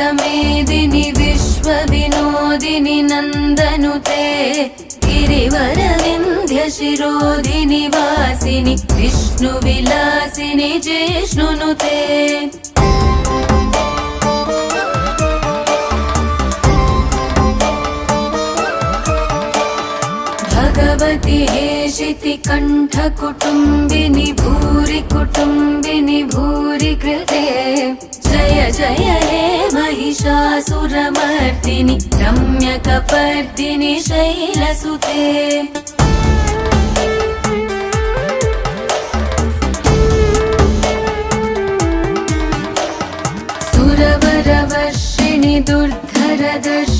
विश्वमेदिनि विश्वविनोदिनि नन्दनुते गिरिवरविन्ध्यशिरोधिनि वासिनि विष्णुविलासिनि जिष्णुनुते भगवति हेशिति कण्ठकुटुम्बिनि भूरि कुटुम्बिनि भूरि कृते जय जय हे महिषासुरमर्दिनि रम्यकपर्दिनि शैलसुते सुरवरवर्षिणि दुर्धरदर्शिनि